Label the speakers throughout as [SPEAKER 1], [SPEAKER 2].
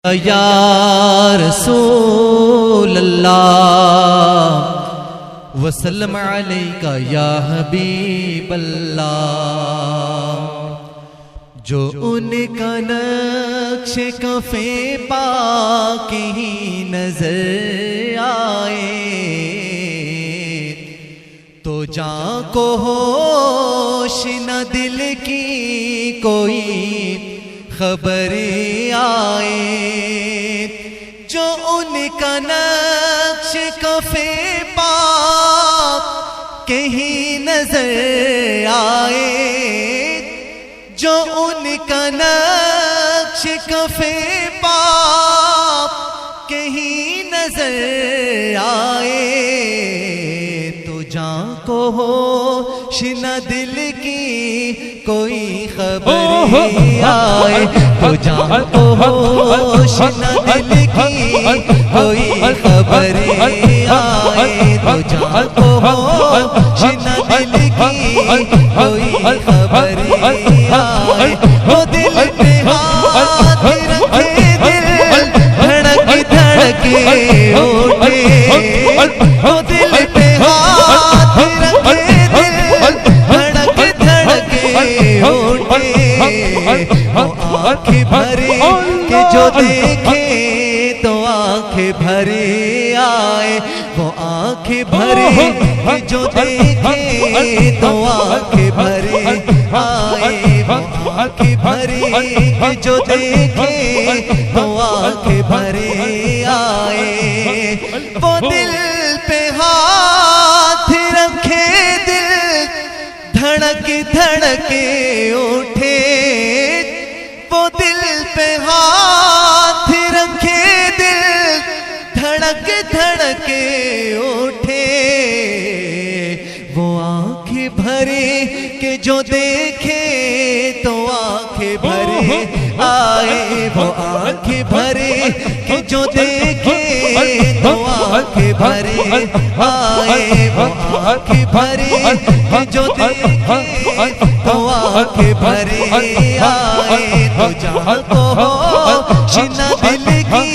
[SPEAKER 1] یا رسول اللہ وسلم علیکہ یا حبیب اللہ، جو ان کا نقش کف پاک ہی نظر آئے تو جاں کو ہوش نہ دل کی کوئی خبر آئے، جو ان کا نقش کف پاک کہیں نظر آئے، جو ان کا نقش کف پاک کہیں نظر آئے تو جاں کو ہوش نہ دل کی کوئی خبر آئے، تو جاں کو ہوش نہ دل کی کوئی خبر آئے، تو جاں کو ہوش نہ دل کی کوئی خبر آئے، وہ دل پہ ہاتھ رکھے دل دھڑک دھڑکے اٹھے، وہ دل پہ ہاتھ رکھے دل دھڑک دھڑکے اٹھے، وہ آنکھیں بھرے کہ جو دیکھے تو آنکھیں بھرے آئے، وہ آنکھیں بھرے کہ جو دیکھے تو آنکھیں بھرے آئے، وہ آنکھیں بھرے کہ جو دیکھے تو آنکھیں بھرے آئے، وہ دل پہ ہاتھ رکھے دل دھڑک دھڑکے اٹھے، وہ دل پہ ہاتھ رکھے دل دھڑک دھڑکے اٹھے، وہ آنکھیں بھرے کہ جو دیکھے تو آنکھیں بھرے آئے، وہ آنکھیں بھرے کہ جو دیکھے تو آنکھیں بھرے آئے، وہ آنکھیں بھرے کہ جو دیکھے تو آنکھیں بھرے آئے، تو جہاں کو ہوش نہ دل کی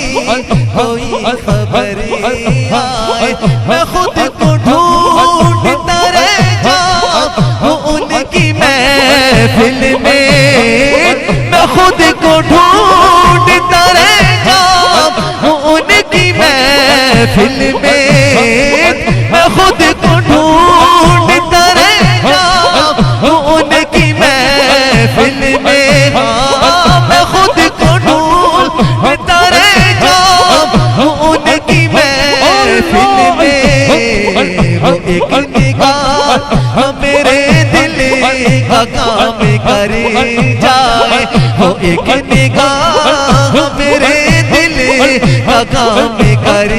[SPEAKER 1] کوئی خبر آئے، میں خود کو ڈھونڈتا رہ جاؤں ان کی محفل میں، میں خود کو ڈھونڈتا رہ جاؤں ان کی محفل میں، میں خود کو ڈھونڈتا رہ جاؤں ان کی محفل میں، میں خود کو ڈھونڈتا رہ جاؤں ان کی محفل میں، وہ ایک نگاہ میرے دل کا کام کر جائے، وہ ایک نگاہ میرے دل کا کام کر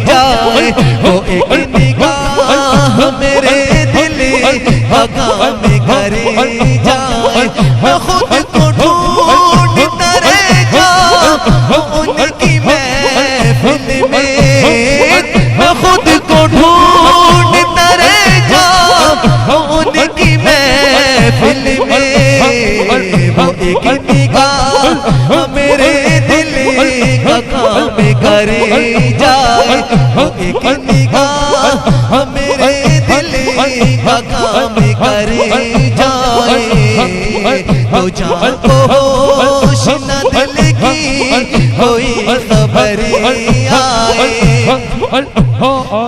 [SPEAKER 1] جائے، وہ ایک نگاہ میرے دل کا کام کر جائے، میں خود کو ڈھونڈتا رہ جاؤں ان کی محفل میں، میں خود کو ڈھونڈتا رہ جاؤں ان کی محفل میں، وہ ایک نگاہ میرے دل کا کام کر جائے، وہ ایک نگاہ میرے دل کا کام کر جائے، تو جاں کو ہوش نہ دل کی کوئی خبر آئے،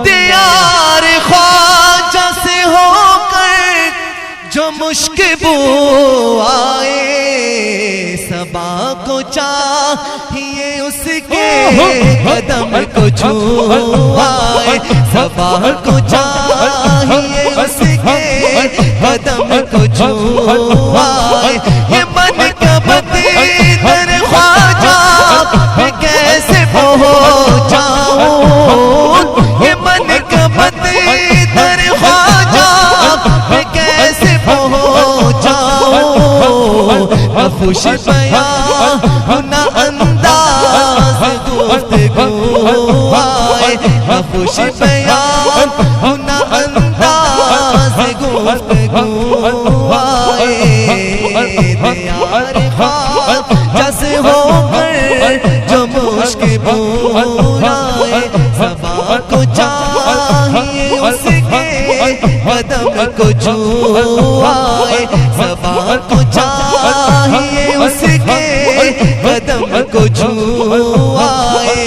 [SPEAKER 1] دیار خواجہ سے ہو کر جو مشک بو آئے، صبا کو چاہیے اس کے قدم کو چھو آئے، صبا کو چاہیے اس کے قدم کو چھو آئے، یہ من کا بتی در خواجہ میں کیسے پہنچاؤں، یہ من کا بتی در خواجہ میں کیسے پہنچاؤں، نہ خوش بیاں نہ انداز گفتگو آئے، نہ خوش بیاں نہ انداز گفتگو آئے، دیار خواجہ سے ہو کر جو کے بلائے سبا کو چاہیے اس کے قدم کو چھوائے سبا کو چاہیے اس کے قدم کو چھوائے